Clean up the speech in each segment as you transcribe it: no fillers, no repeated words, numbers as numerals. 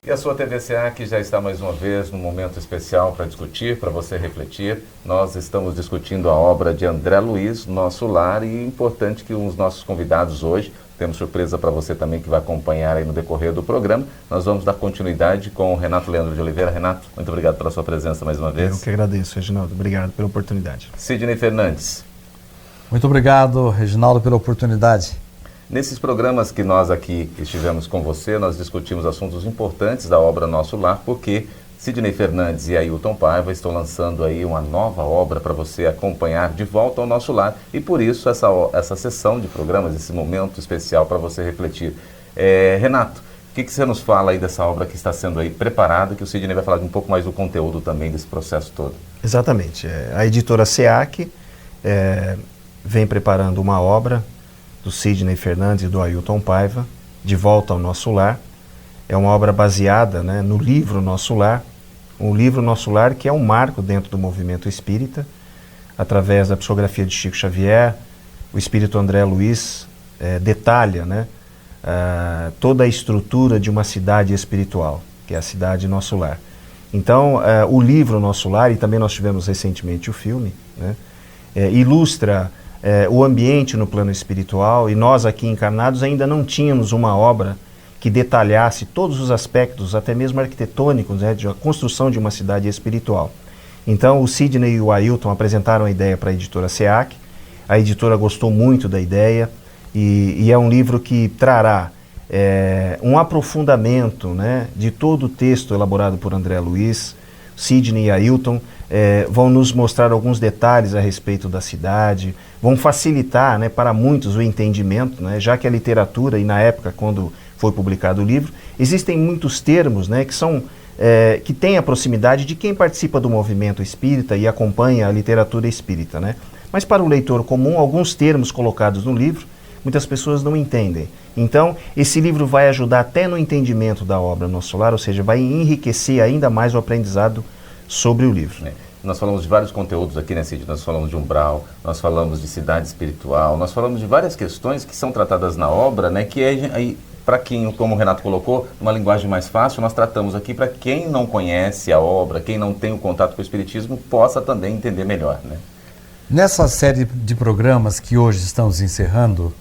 E a sua TV SEAC já está mais uma vez num momento especial para discutir, para você refletir. Nós estamos discutindo a obra de André Luiz, Nosso Lar, e é importante que os nossos convidados hoje, temos surpresa para você também que vai acompanhar aí no decorrer do programa, nós vamos dar continuidade com o Renato Leandro de Oliveira. Renato, muito obrigado pela sua presença mais uma vez. Eu que agradeço, Reginaldo. Obrigado pela oportunidade. Sidney Fernandes. Muito obrigado, Reginaldo, pela oportunidade. Nesses programas que nós aqui estivemos com você, nós discutimos assuntos importantes da obra Nosso Lar, porque Sidney Fernandes e Ailton Paiva estão lançando aí uma nova obra para você acompanhar de volta ao Nosso Lar, e por isso essa sessão de programas, esse momento especial para você refletir. Renato, o que você nos fala aí dessa obra que está sendo aí preparada, que o Sidney vai falar um pouco mais do conteúdo também desse processo todo? Exatamente. A editora SEAC vem preparando uma obra do Sidney Fernandes e do Ailton Paiva, De Volta ao Nosso Lar. É uma obra baseada, no livro Nosso Lar, um livro Nosso Lar que é um marco dentro do movimento espírita, através da psicografia de Chico Xavier. O espírito André Luiz detalha toda a estrutura de uma cidade espiritual, que é a cidade Nosso Lar. Então, o livro Nosso Lar, e também nós tivemos recentemente o filme, ilustra o ambiente no plano espiritual, e nós aqui encarnados ainda não tínhamos uma obra que detalhasse todos os aspectos, até mesmo arquitetônicos, de a construção de uma cidade espiritual. Então o Sidney e o Ailton apresentaram a ideia para a editora SEAC, a editora gostou muito da ideia, e é um livro que trará um aprofundamento de todo o texto elaborado por André Luiz. Sidney e Ailton vão nos mostrar alguns detalhes a respeito da cidade, vão facilitar para muitos o entendimento, já que a literatura, e na época quando foi publicado o livro, existem muitos termos que têm a proximidade de quem participa do movimento espírita e acompanha a literatura espírita. Mas para o leitor comum, alguns termos colocados no livro, muitas pessoas não entendem. Então, esse livro vai ajudar até no entendimento da obra Nosso Lar, ou seja, vai enriquecer ainda mais o aprendizado sobre o livro. Nós falamos de vários conteúdos aqui, Sidney? Nós falamos de umbral, nós falamos de cidade espiritual, nós falamos de várias questões que são tratadas na obra, que é, para quem, como o Renato colocou, uma linguagem mais fácil, nós tratamos aqui para quem não conhece a obra, quem não tem o contato com o espiritismo, possa também entender melhor. Nessa série de programas que hoje estamos encerrando,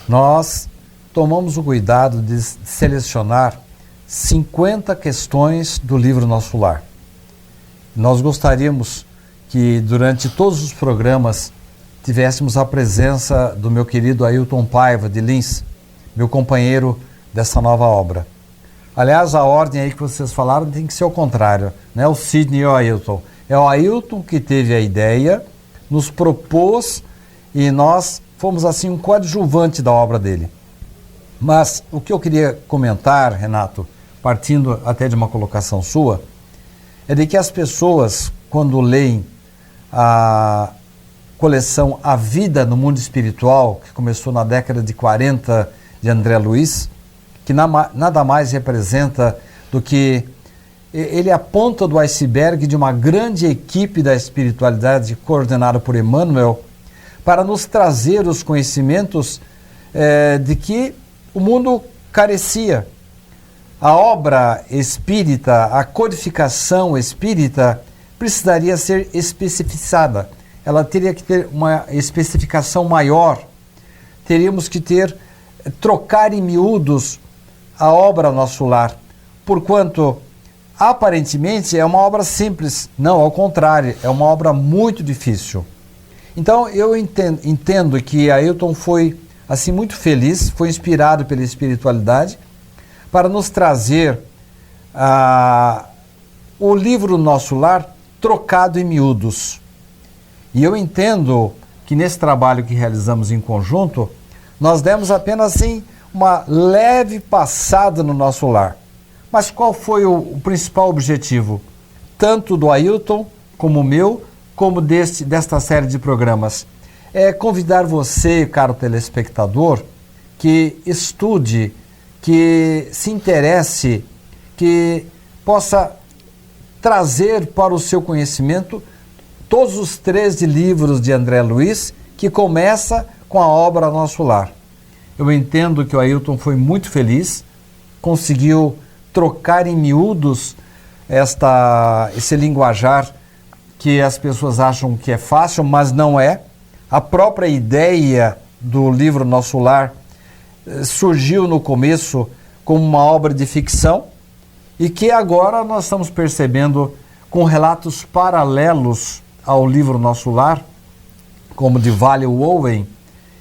nós tomamos o cuidado de selecionar 50 questões do livro Nosso Lar. Nós gostaríamos que durante todos os programas tivéssemos a presença do meu querido Ailton Paiva de Lins, meu companheiro dessa nova obra. Aliás, a ordem aí que vocês falaram tem que ser o contrário, não é o Sidney e o Ailton. É o Ailton que teve a ideia, nos propôs, e nós fomos assim um coadjuvante da obra dele. Mas o que eu queria comentar, Renato, partindo até de uma colocação sua, é de que as pessoas, quando leem a coleção A Vida no Mundo Espiritual, que começou na década de 40 de André Luiz, que nada mais representa do que ele é a ponta do iceberg de uma grande equipe da espiritualidade coordenada por Emmanuel, para nos trazer os conhecimentos de que o mundo carecia. A obra espírita, a codificação espírita precisaria ser especificada. Ela teria que ter uma especificação maior. Teríamos que trocar em miúdos a obra Nosso Lar, porquanto aparentemente é uma obra simples. Não, ao contrário, é uma obra muito difícil. Então eu entendo que Ailton foi assim muito feliz, foi inspirado pela espiritualidade para nos trazer o livro Nosso Lar trocado em miúdos. E eu entendo que nesse trabalho que realizamos em conjunto, nós demos apenas assim uma leve passada no Nosso Lar. Mas qual foi o principal objetivo? Tanto do Ailton, como o meu, como desta série de programas. É convidar você, caro telespectador, que estude, que se interesse, que possa trazer para o seu conhecimento todos os 13 livros de André Luiz, que começa com a obra Nosso Lar. Eu entendo que o Ailton foi muito feliz, conseguiu trocar em miúdos esse linguajar que as pessoas acham que é fácil, mas não é. A própria ideia do livro Nosso Lar surgiu no começo como uma obra de ficção e que agora nós estamos percebendo com relatos paralelos ao livro Nosso Lar, como de Valio Owen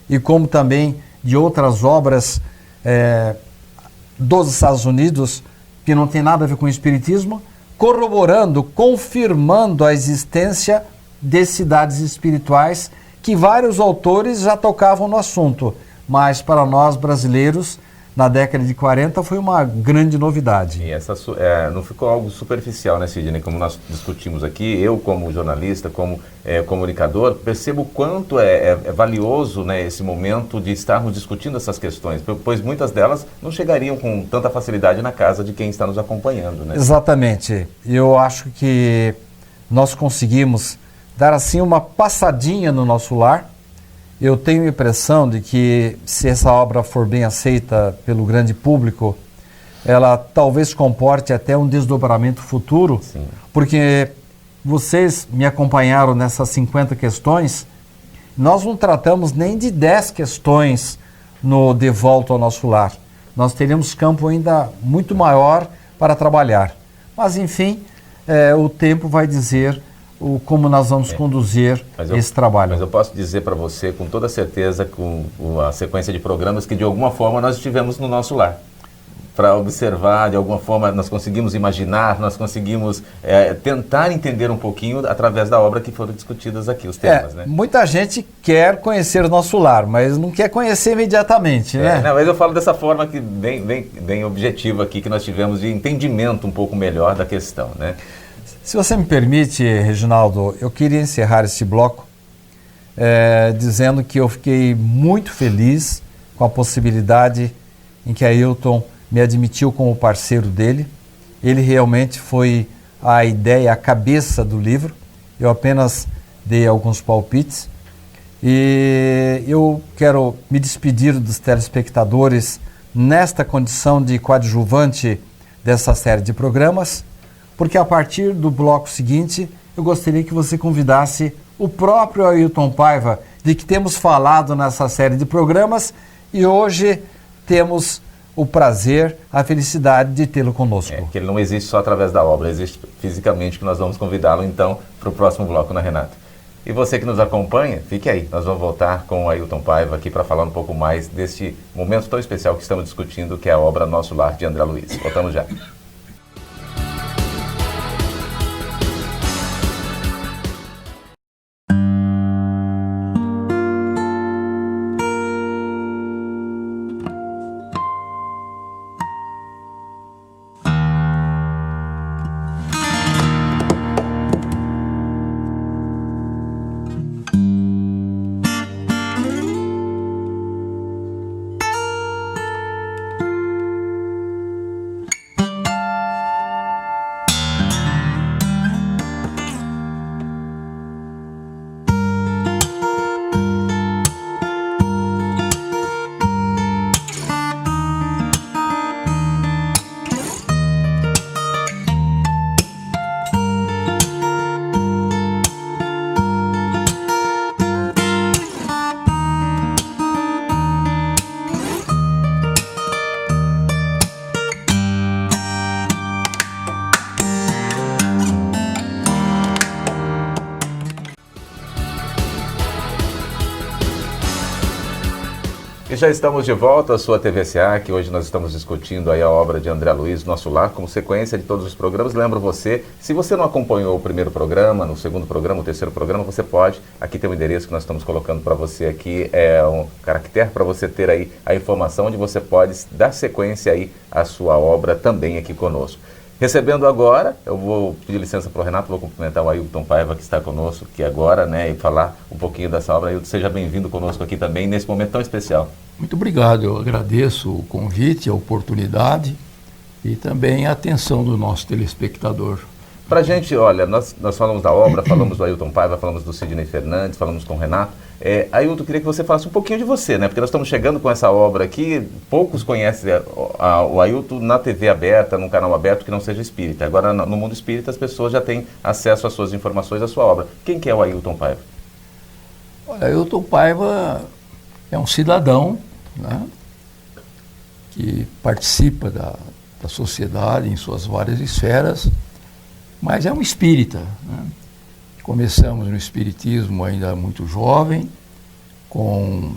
e como também de outras obras dos Estados Unidos que não tem nada a ver com o espiritismo, corroborando, confirmando a existência de cidades espirituais que vários autores já tocavam no assunto, mas para nós brasileiros, na década de 40, foi uma grande novidade. E essa não ficou algo superficial, né, Sidney? Como nós discutimos aqui, eu como jornalista, como comunicador, percebo o quanto é valioso, né, esse momento de estarmos discutindo essas questões, pois muitas delas não chegariam com tanta facilidade na casa de quem está nos acompanhando, né? Exatamente. Eu acho que nós conseguimos dar assim uma passadinha no Nosso Lar. Eu tenho a impressão de que, se essa obra for bem aceita pelo grande público, ela talvez comporte até um desdobramento futuro. Sim. Porque vocês me acompanharam nessas 50 questões, nós não tratamos nem de 10 questões no De Volta ao Nosso Lar. Nós teremos campo ainda muito maior para trabalhar. Mas, enfim, o tempo vai dizer como nós vamos conduzir esse trabalho. Mas eu posso dizer para você com toda certeza, com a sequência de programas, que de alguma forma nós estivemos no Nosso Lar. Para observar, de alguma forma nós conseguimos imaginar, nós conseguimos tentar entender um pouquinho através da obra que foram discutidas aqui, os temas, né? Muita gente quer conhecer o Nosso Lar, mas não quer conhecer imediatamente, né? Não, mas eu falo dessa forma que bem objetiva aqui, que nós tivemos de entendimento um pouco melhor da questão, né? Se você me permite, Reginaldo, eu queria encerrar esse bloco dizendo que eu fiquei muito feliz com a possibilidade em que Ailton me admitiu como parceiro dele. Ele realmente foi a ideia, a cabeça do livro. Eu apenas dei alguns palpites. E eu quero me despedir dos telespectadores nesta condição de coadjuvante dessa série de programas, porque a partir do bloco seguinte, eu gostaria que você convidasse o próprio Ailton Paiva, de que temos falado nessa série de programas, e hoje temos o prazer, a felicidade de tê-lo conosco. Que ele não existe só através da obra, existe fisicamente, que nós vamos convidá-lo então para o próximo bloco, né, Renato? E você que nos acompanha, fique aí, nós vamos voltar com o Ailton Paiva aqui para falar um pouco mais deste momento tão especial que estamos discutindo, que é a obra Nosso Lar, de André Luiz. Voltamos já. E já estamos de volta à sua TVCA, que hoje nós estamos discutindo aí a obra de André Luiz, Nosso Lar, como sequência de todos os programas. Lembro você, se você não acompanhou o primeiro programa, no segundo programa, o terceiro programa, você pode, aqui tem um endereço que nós estamos colocando para você aqui, é um caractere para você ter aí a informação onde você pode dar sequência aí à sua obra também aqui conosco. Recebendo agora, eu vou pedir licença para o Renato, vou cumprimentar o Ailton Paiva, que está conosco aqui agora, né, e falar um pouquinho dessa obra. Ailton, seja bem-vindo conosco aqui também, nesse momento tão especial. Muito obrigado, eu agradeço o convite, a oportunidade e também a atenção do nosso telespectador. Para a gente, olha, nós falamos da obra, falamos do Ailton Paiva, falamos do Sidney Fernandes, falamos com o Renato. Ailton, queria que você falasse um pouquinho de você, né? Porque nós estamos chegando com essa obra aqui, poucos conhecem o Ailton na TV aberta, num canal aberto que não seja espírita. Agora, no mundo espírita, as pessoas já têm acesso às suas informações, à sua obra. Quem que é o Ailton Paiva? Olha, Ailton Paiva é um cidadão, né, que participa da sociedade em suas várias esferas, mas é um espírita, né? Começamos no espiritismo ainda muito jovem, com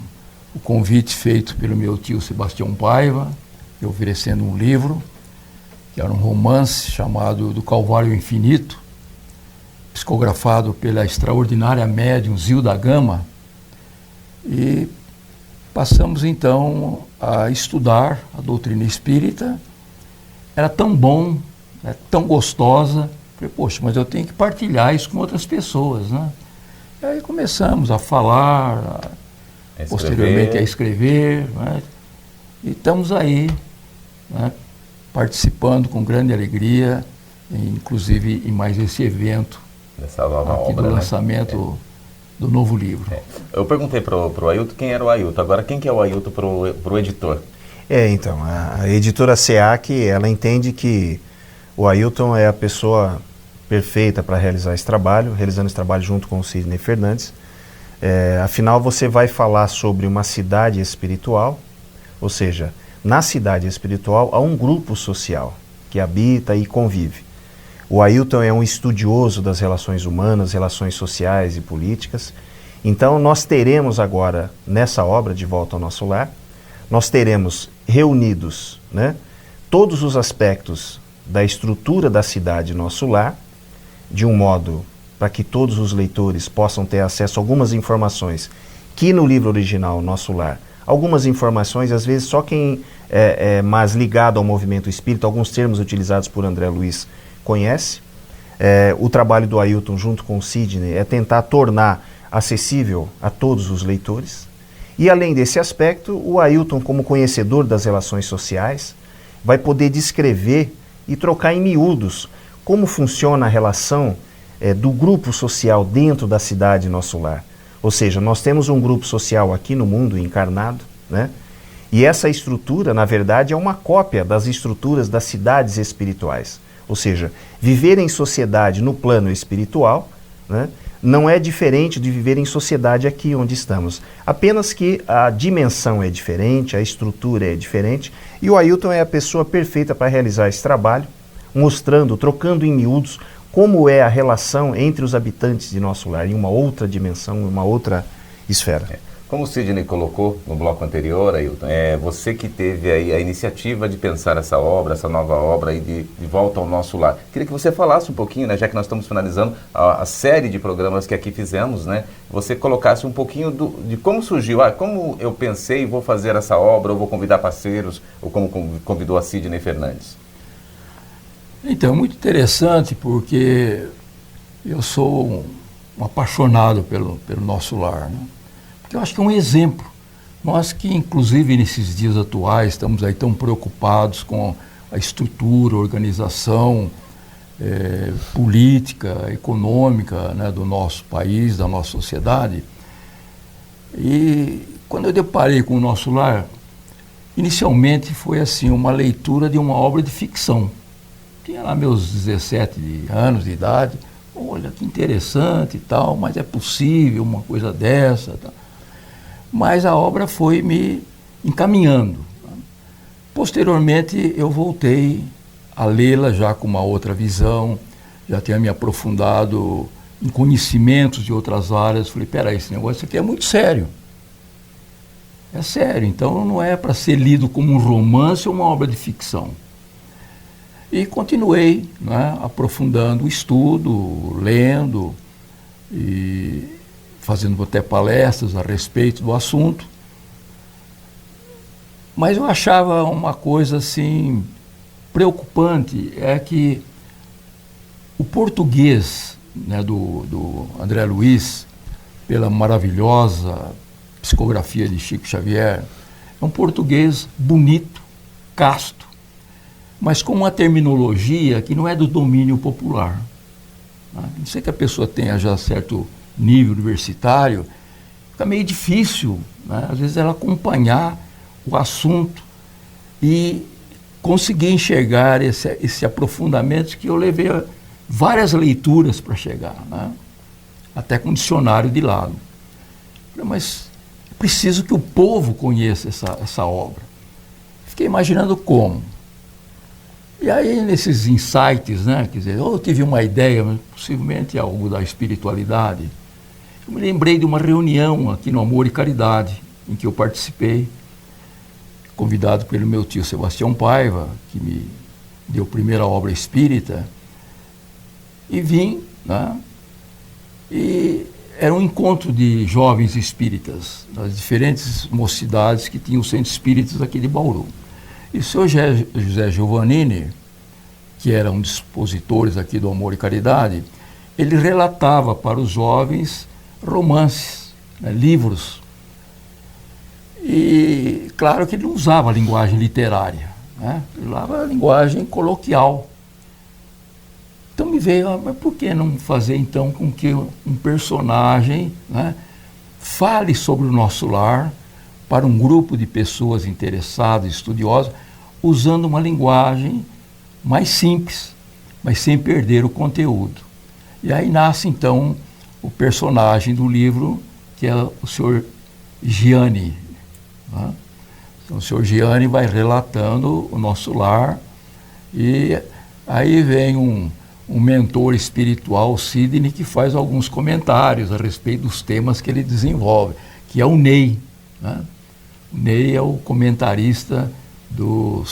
o convite feito pelo meu tio Sebastião Paiva, me oferecendo um livro, que era um romance chamado Do Calvário Infinito, psicografado pela extraordinária médium Zilda Gama, e passamos então a estudar a doutrina espírita. Era tão bom, né, tão gostosa. Falei, poxa, mas eu tenho que partilhar isso com outras pessoas, né? E aí começamos a falar, posteriormente a escrever, né? E estamos aí, né, participando com grande alegria, inclusive em mais esse evento, dessa nova aqui obra, do né? lançamento do novo livro. Eu perguntei para o Ailton quem era o Ailton, agora quem que é o Ailton para o editor? Então, a editora SEAC, ela entende que o Ailton é a pessoa perfeita para realizar esse trabalho, realizando esse trabalho junto com o Sidney Fernandes. Afinal, você vai falar sobre uma cidade espiritual, ou seja, na cidade espiritual há um grupo social que habita e convive. O Ailton é um estudioso das relações humanas, relações sociais e políticas. Então, nós teremos agora, nessa obra, De Volta ao Nosso Lar, nós teremos reunidos, né, todos os aspectos da estrutura da cidade Nosso Lar, de um modo para que todos os leitores possam ter acesso a algumas informações que no livro original Nosso Lar, algumas informações, às vezes só quem é mais ligado ao movimento espírita, alguns termos utilizados por André Luiz conhece. O trabalho do Ailton junto com o Sidney é tentar tornar acessível a todos os leitores. E além desse aspecto, o Ailton, como conhecedor das relações sociais, vai poder descrever e trocar em miúdos como funciona a relação do grupo social dentro da cidade Nosso Lar. Ou seja, nós temos um grupo social aqui no mundo encarnado, né? E essa estrutura, na verdade, é uma cópia das estruturas das cidades espirituais. Ou seja, viver em sociedade no plano espiritual, né, não é diferente de viver em sociedade aqui onde estamos. Apenas que a dimensão é diferente, a estrutura é diferente, e o Ailton é a pessoa perfeita para realizar esse trabalho, mostrando, trocando em miúdos, como é a relação entre os habitantes de Nosso Lar, em uma outra dimensão, em uma outra esfera. Como o Sidney colocou no bloco anterior, Ailton, você que teve aí a iniciativa de pensar essa obra, essa nova obra aí de Volta ao Nosso Lar. Queria que você falasse um pouquinho, né, já que nós estamos finalizando a série de programas que aqui fizemos, né, você colocasse um pouquinho de como surgiu, como eu pensei, vou fazer essa obra, ou vou convidar parceiros, ou como convidou a Sidney Fernandes. Então, é muito interessante porque eu sou um apaixonado pelo Nosso Lar, né? Porque eu acho que é um exemplo. Nós que, inclusive, nesses dias atuais, estamos aí tão preocupados com a estrutura, a organização política, econômica, né, do nosso país, da nossa sociedade. E quando eu deparei com o Nosso Lar, inicialmente foi assim, uma leitura de uma obra de ficção. Tinha lá meus 17 anos de idade, olha que interessante e tal, mas é possível uma coisa dessa, tal. Mas a obra foi me encaminhando. Posteriormente eu voltei a lê-la já com uma outra visão, já tinha me aprofundado em conhecimentos de outras áreas. Falei, peraí, esse negócio aqui é muito sério. É sério, então não é para ser lido como um romance ou uma obra de ficção. E continuei, né, aprofundando o estudo, lendo e fazendo até palestras a respeito do assunto. Mas eu achava uma coisa assim preocupante, é que o português, né, do André Luiz, pela maravilhosa psicografia de Chico Xavier, é um português bonito, casto, mas com uma terminologia que não é do domínio popular. Não sei que a pessoa tenha já certo nível universitário fica meio difícil, né? Às vezes, ela acompanhar o assunto e conseguir enxergar esse aprofundamento que eu levei várias leituras para chegar, né? Até com dicionário de lado. Mas é preciso que o povo conheça essa obra. Fiquei imaginando como. E aí, nesses insights, né, quer dizer, eu tive uma ideia, possivelmente algo da espiritualidade, eu me lembrei de uma reunião aqui no Amor e Caridade, em que eu participei, convidado pelo meu tio Sebastião Paiva, que me deu a primeira obra espírita, e vim, né, e era um encontro de jovens espíritas, das diferentes mocidades que tinham o centro espíritas aqui de Bauru. E o senhor José Giovannini, que era um dos expositores aqui do Amor e Caridade, ele relatava para os jovens romances, né, livros. E claro que ele não usava a linguagem literária, né? Ele usava a linguagem coloquial. Então me veio, mas por que não fazer então com que um personagem, né, fale sobre o nosso lar para um grupo de pessoas interessadas, estudiosas, usando uma linguagem mais simples, mas sem perder o conteúdo. E aí nasce então o personagem do livro, que é o senhor Gianni, né? Então, o senhor Gianni vai relatando o nosso lar, e aí vem um mentor espiritual, Sidney, que faz alguns comentários a respeito dos temas que ele desenvolve, que é o Ney, né? O Ney é o comentarista do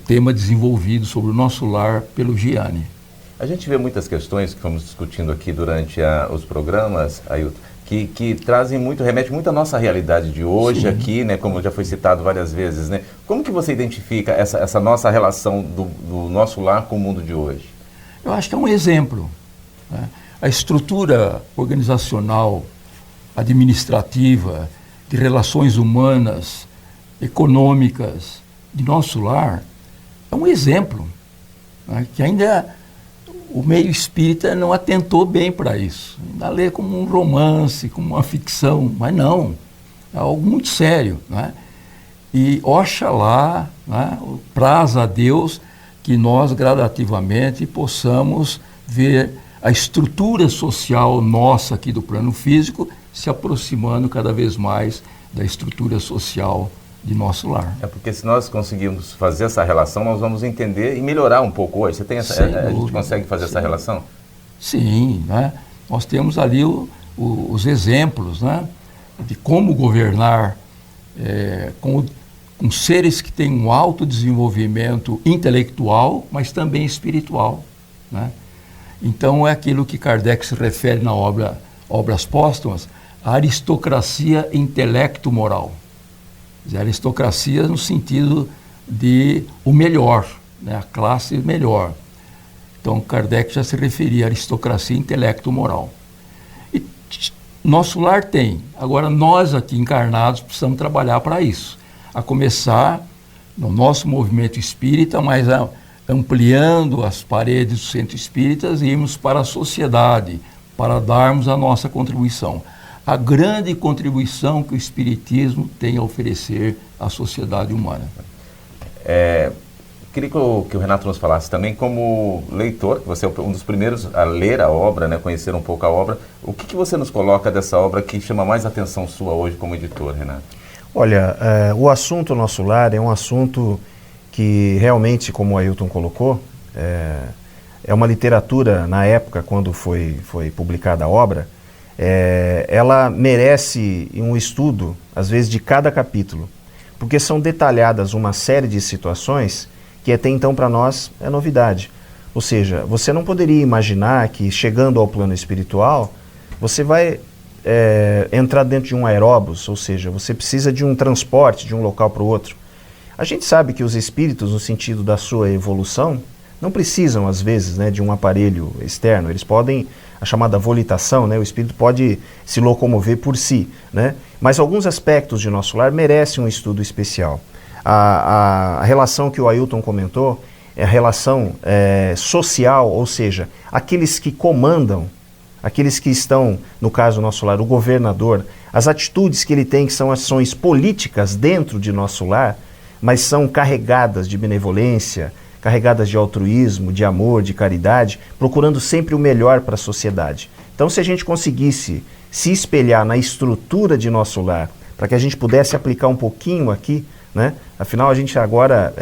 tema desenvolvido sobre o nosso lar pelo Gianni. A gente vê muitas questões que fomos discutindo aqui durante os programas, Ailton, que trazem muito, remete muito à nossa realidade de hoje. Sim. Aqui, né, como já foi citado várias vezes, né? Como que você identifica essa nossa relação do nosso lar com o mundo de hoje? Eu acho que é um exemplo, né? A estrutura organizacional, administrativa, de relações humanas, econômicas, de nosso lar, é um exemplo, né, que ainda o meio espírita não atentou bem para isso. Ainda lê como um romance, como uma ficção, mas não, é algo muito sério, né? E oxalá, né, praza a Deus que nós gradativamente possamos ver a estrutura social nossa aqui do plano físico se aproximando cada vez mais da estrutura social de nosso lar. É porque se nós conseguirmos fazer essa relação, nós vamos entender e melhorar um pouco hoje. Você tem a gente consegue fazer essa relação? Sim, né? Nós temos ali os exemplos, né, de como governar com seres que têm um alto desenvolvimento intelectual, mas também espiritual, né? Então é aquilo que Kardec se refere na Obras Póstumas, a aristocracia intelecto-moral. A aristocracia no sentido de o melhor, né? A classe melhor. Então Kardec já se referia à aristocracia intelecto-moral. E nosso lar tem. Agora nós aqui encarnados precisamos trabalhar para isso. A começar no nosso movimento espírita, mas ampliando as paredes do centro espíritas e irmos para a sociedade, para darmos a nossa contribuição. A grande contribuição que o Espiritismo tem a oferecer à sociedade humana. Queria que o Renato nos falasse também, como leitor, que você é um dos primeiros a ler a obra, né, conhecer um pouco a obra. O que você nos coloca dessa obra que chama mais atenção sua hoje como editor, Renato? Olha, o assunto Nosso Lar é um assunto que realmente, como o Ailton colocou, é uma literatura, na época, quando foi publicada a obra, ela merece um estudo, às vezes, de cada capítulo, porque são detalhadas uma série de situações que até então para nós é novidade. Ou seja, você não poderia imaginar que chegando ao plano espiritual, você vai entrar dentro de um aeróbus, ou seja, você precisa de um transporte de um local para o outro. A gente sabe que os espíritos, no sentido da sua evolução, não precisam, às vezes, né, de um aparelho externo. Eles podem, a chamada volitação, né, o espírito pode se locomover por si, né? Mas alguns aspectos de nosso lar merecem um estudo especial. A relação que o Ailton comentou é a relação social, ou seja, aqueles que comandam, aqueles que estão, no caso do nosso lar, o governador, As atitudes que ele tem, que são ações políticas dentro de nosso lar, mas são carregadas de benevolência, carregadas de altruísmo, de amor, de caridade, procurando sempre o melhor para a sociedade. Então, se a gente conseguisse se espelhar na estrutura de nosso lar, para que a gente pudesse aplicar um pouquinho aqui, né? Afinal, a gente agora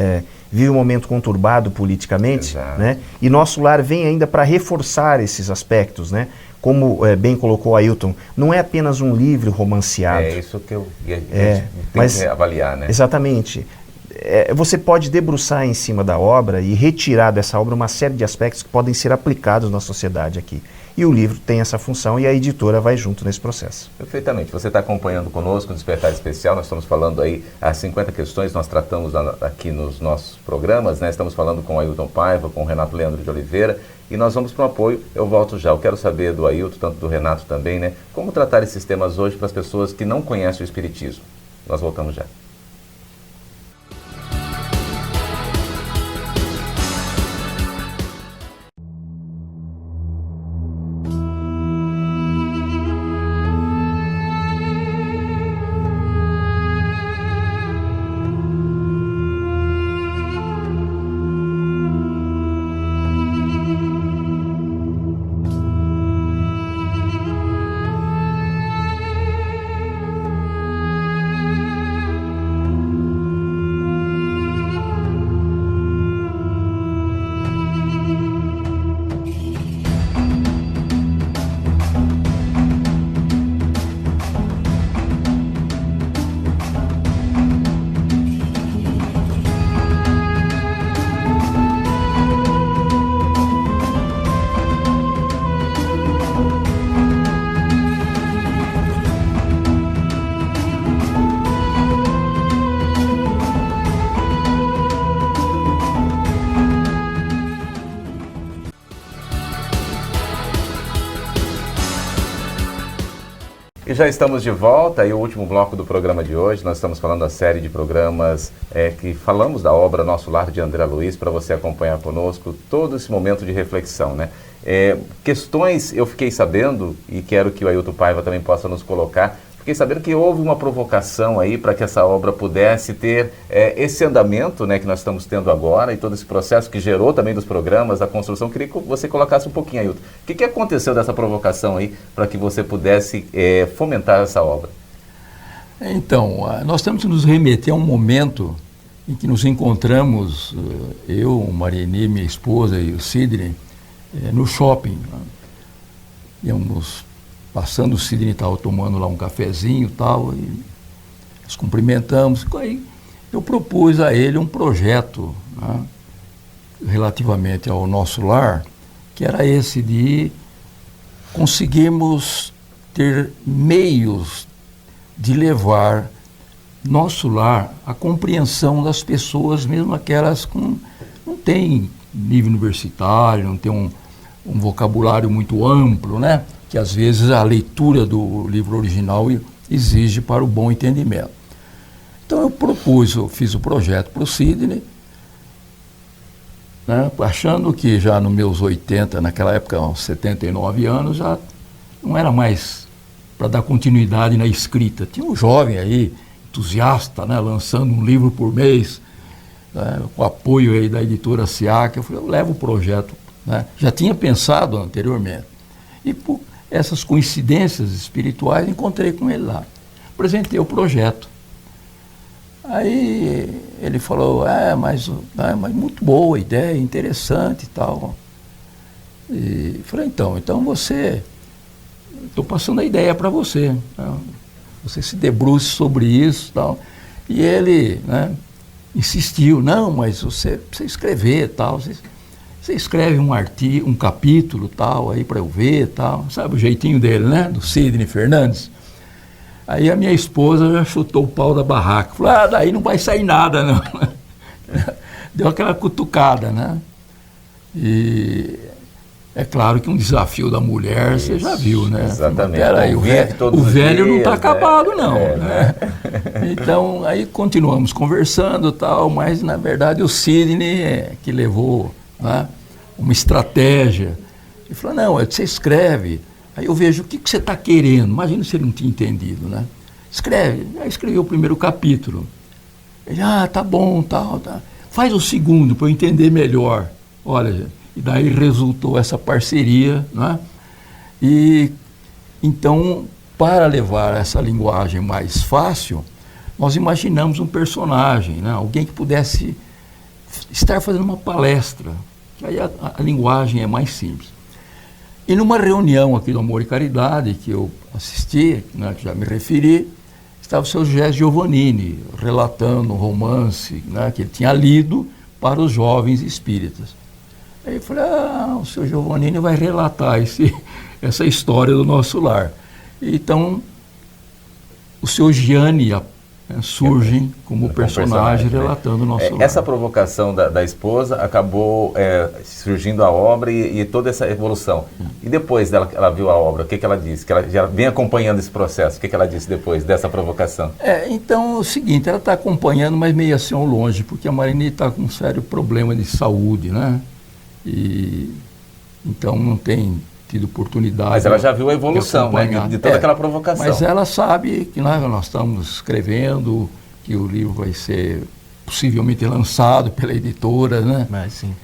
vive um momento conturbado politicamente, né? E nosso lar vem ainda para reforçar esses aspectos, né? Como bem colocou Ailton, não é apenas um livro romanceado. É isso que eu tem que avaliar, né? Exatamente. Você pode debruçar em cima da obra e retirar dessa obra uma série de aspectos que podem ser aplicados na sociedade aqui. E o livro tem essa função e a editora vai junto nesse processo. Perfeitamente. Você está acompanhando conosco o Despertar Especial. Nós estamos falando aí as 50 questões, nós tratamos aqui nos nossos programas, né? Estamos falando com o Ailton Paiva, com o Renato Leandro de Oliveira, e nós vamos para um apoio. Eu volto já. Eu quero saber do Ailton, tanto do Renato também, né? Como tratar esses temas hoje para as pessoas que não conhecem o Espiritismo. Nós voltamos já. E já estamos de volta, e o último bloco do programa de hoje, nós estamos falando da série de programas que falamos da obra Nosso Lar de André Luiz, para você acompanhar conosco todo esse momento de reflexão, né? Questões eu fiquei sabendo, e quero que o Ailton Paiva também possa nos colocar, fiquei sabendo que houve uma provocação aí para que essa obra pudesse ter esse andamento, né, que nós estamos tendo agora, e todo esse processo que gerou também dos programas, da construção. Queria que você colocasse um pouquinho, Ailton. O que aconteceu dessa provocação aí para que você pudesse fomentar essa obra? Então, nós temos que nos remeter a um momento em que nos encontramos, eu, Marieni, minha esposa e o Sidney, no shopping. Íamos passando, o Sidney estava tomando lá um cafezinho e tal, e nos cumprimentamos. Aí eu propus a ele um projeto, né, relativamente ao nosso lar, que era esse de conseguirmos ter meios de levar nosso lar à compreensão das pessoas, mesmo aquelas que não têm nível universitário, não têm um vocabulário muito amplo, né? Que às vezes a leitura do livro original exige para o bom entendimento. Então eu fiz o projeto para o Sidney, né, achando que já nos meus 80, naquela época, uns 79 anos, já não era mais para dar continuidade na escrita. Tinha um jovem aí, entusiasta, né, lançando um livro por mês, né, com apoio aí da editora SEAC. Eu falei, eu levo o projeto, né? Já tinha pensado anteriormente. E por essas coincidências espirituais, encontrei com ele lá. Apresentei o projeto. Aí ele falou, mas muito boa ideia, interessante e tal. E falei, então estou passando a ideia para você. Tá? Você se debruce sobre isso e tal. E ele, né, insistiu, não, mas você precisa escrever e tal. Você escreve um capítulo tal, aí para eu ver tal. Sabe o jeitinho dele, né? Do Sidney Fernandes. Aí a minha esposa já chutou o pau da barraca. Falou, daí não vai sair nada, não. Deu aquela cutucada, né? E é claro que um desafio da mulher, isso, você já viu, né? Exatamente. Peraí, o velho não está acabado, não. Né? Então, aí continuamos conversando e tal, mas na verdade o Sidney que levou, né, uma estratégia. Ele falou, não, você escreve Aí eu vejo o que você está querendo. Imagina se ele não tinha entendido, né? Escreve. Aí escreveu o primeiro capítulo. Ele, tá bom, tal, tá. Faz o segundo para eu entender melhor. Olha, e daí resultou essa parceria, né? E então, para levar essa linguagem mais fácil, nós imaginamos um personagem, né? Alguém que pudesse estar fazendo uma palestra, que aí a linguagem é mais simples. E numa reunião aqui do Amor e Caridade, que eu assisti, né, que já me referi, estava o seu José Giovannini relatando um romance, né, que ele tinha lido para os jovens espíritas. Aí eu falei, o seu Giovannini vai relatar essa história do nosso lar. Então, o seu Gianni surge como personagem relatando o nosso lar. Essa provocação da esposa acabou surgindo a obra e toda essa evolução. E depois ela viu a obra, o que ela disse? Que ela já vem acompanhando esse processo. O que ela disse depois dessa provocação? Então, é o seguinte, ela está acompanhando, mas meio assim ao longe, porque a Marini está com um sério problema de saúde, né? E então não tem tido oportunidade. Mas ela já viu a evolução, né, de toda aquela provocação. Mas ela sabe que nós estamos escrevendo, que o livro vai ser possivelmente lançado pela editora, né? Mas sim.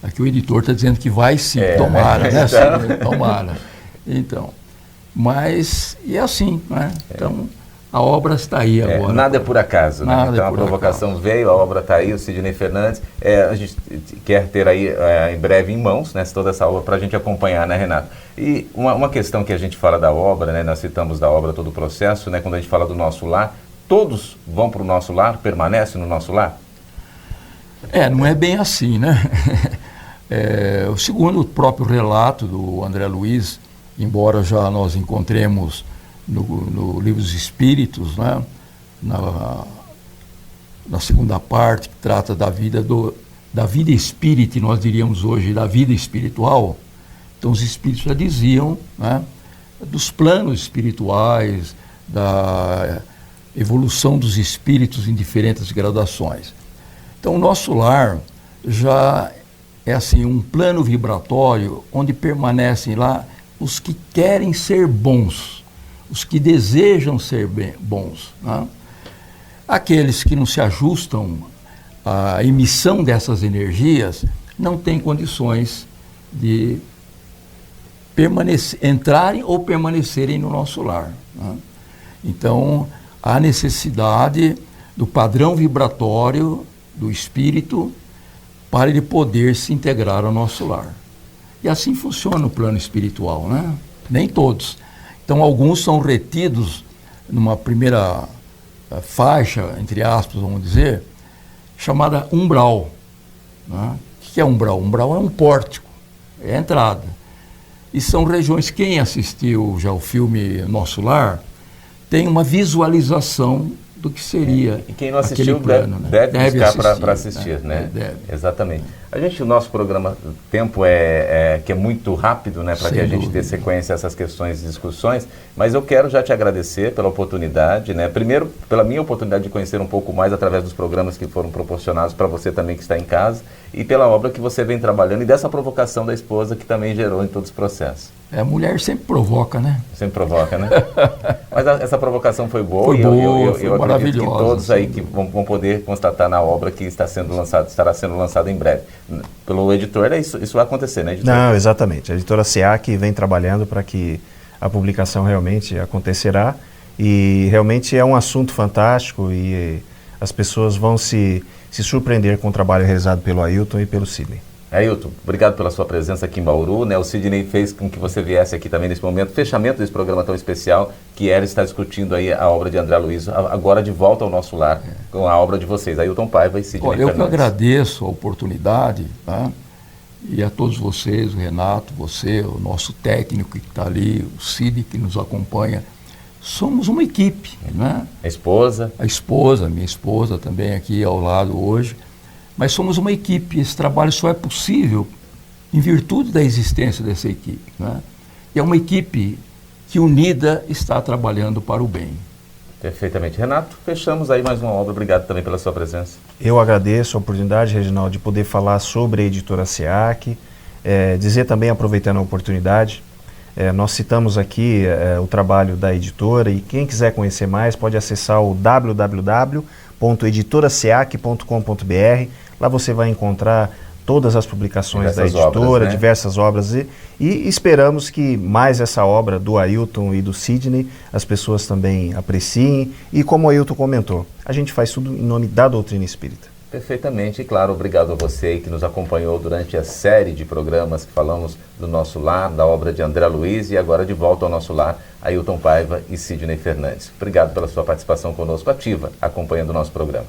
Aqui o editor está dizendo que vai sim, tomara, né? Sim, tomara. Então, mas é assim, né? Então, a obra está aí agora. Nada é por acaso, né? Então a provocação veio, a obra está aí, o Sidney Fernandes. A gente quer ter aí em breve em mãos, né, toda essa obra para a gente acompanhar, né, Renato? E uma questão que a gente fala da obra, né, nós citamos da obra todo o processo, né, quando a gente fala do nosso lar, todos vão para o nosso lar, permanecem no nosso lar? Não é bem assim, né? Segundo o próprio relato do André Luiz, embora já nós encontremos no Livro dos Espíritos, né? Na segunda parte, que trata da vida espírita, nós diríamos hoje da vida espiritual. Então os espíritos já diziam, né, dos planos espirituais, da evolução dos espíritos em diferentes gradações. Então o nosso lar já é assim um plano vibratório onde permanecem lá os que querem ser bons, os que desejam ser bons, né? Aqueles que não se ajustam à emissão dessas energias não têm condições de entrarem ou permanecerem no nosso lar, né? Então, há necessidade do padrão vibratório do espírito para ele poder se integrar ao nosso lar. E assim funciona o plano espiritual, né? Nem todos. Então, alguns são retidos numa primeira faixa, entre aspas, vamos dizer, chamada umbral, né? O que é umbral? Umbral é um pórtico, é a entrada. E são regiões, quem assistiu já o filme Nosso Lar, tem uma visualização do que seria. E quem não assistiu plano, deve buscar para assistir, né? Deve. Exatamente. O nosso programa, o tempo que é muito rápido, né, para que a gente dê sequência a essas questões e discussões, mas eu quero já te agradecer pela oportunidade, né? Primeiro, pela minha oportunidade de conhecer um pouco mais através dos programas que foram proporcionados para você também que está em casa, e pela obra que você vem trabalhando e dessa provocação da esposa que também gerou em todo esse processo. A mulher sempre provoca, né? Sempre provoca, né? Mas essa provocação foi boa. Foi boa, eu acredito que todos aí que vão poder constatar na obra que estará sendo lançada em breve. Pelo editor, isso vai acontecer, né, editor? Não, exatamente. A editora SEAC vem trabalhando para que a publicação realmente acontecerá e realmente é um assunto fantástico e as pessoas vão se surpreender com o trabalho realizado pelo Ailton e pelo Sidney. Ailton, obrigado pela sua presença aqui em Bauru, né? O Sidney fez com que você viesse aqui também nesse momento, fechamento desse programa tão especial, que ela está discutindo aí a obra de André Luiz, agora de volta ao nosso lar, com a obra de vocês, Ailton Paiva e Sidney Fernandes. Eu que agradeço a oportunidade, tá? E a todos vocês, o Renato, você, o nosso técnico que está ali, o Cid que nos acompanha. Somos uma equipe, né? A esposa, minha esposa também aqui ao lado hoje. Mas somos uma equipe, esse trabalho só é possível em virtude da existência dessa equipe, né? E é uma equipe que unida está trabalhando para o bem. Perfeitamente. Renato, fechamos aí mais uma obra. Obrigado também pela sua presença. Eu agradeço a oportunidade, Reginaldo, de poder falar sobre a editora SEAC, dizer também, aproveitando a oportunidade, Nós citamos aqui o trabalho da editora, e quem quiser conhecer mais pode acessar o www.editoraseac.com.br. Lá você vai encontrar todas as publicações da editora, obras, né? diversas obras, e esperamos que mais essa obra do Ailton e do Sidney as pessoas também apreciem, e como o Ailton comentou, a gente faz tudo em nome da doutrina espírita. Perfeitamente, e claro, obrigado a você aí que nos acompanhou durante a série de programas que falamos do Nosso Lar, da obra de André Luiz, e agora de volta ao Nosso Lar, Ailton Paiva e Sidney Fernandes. Obrigado pela sua participação conosco ativa, acompanhando o nosso programa.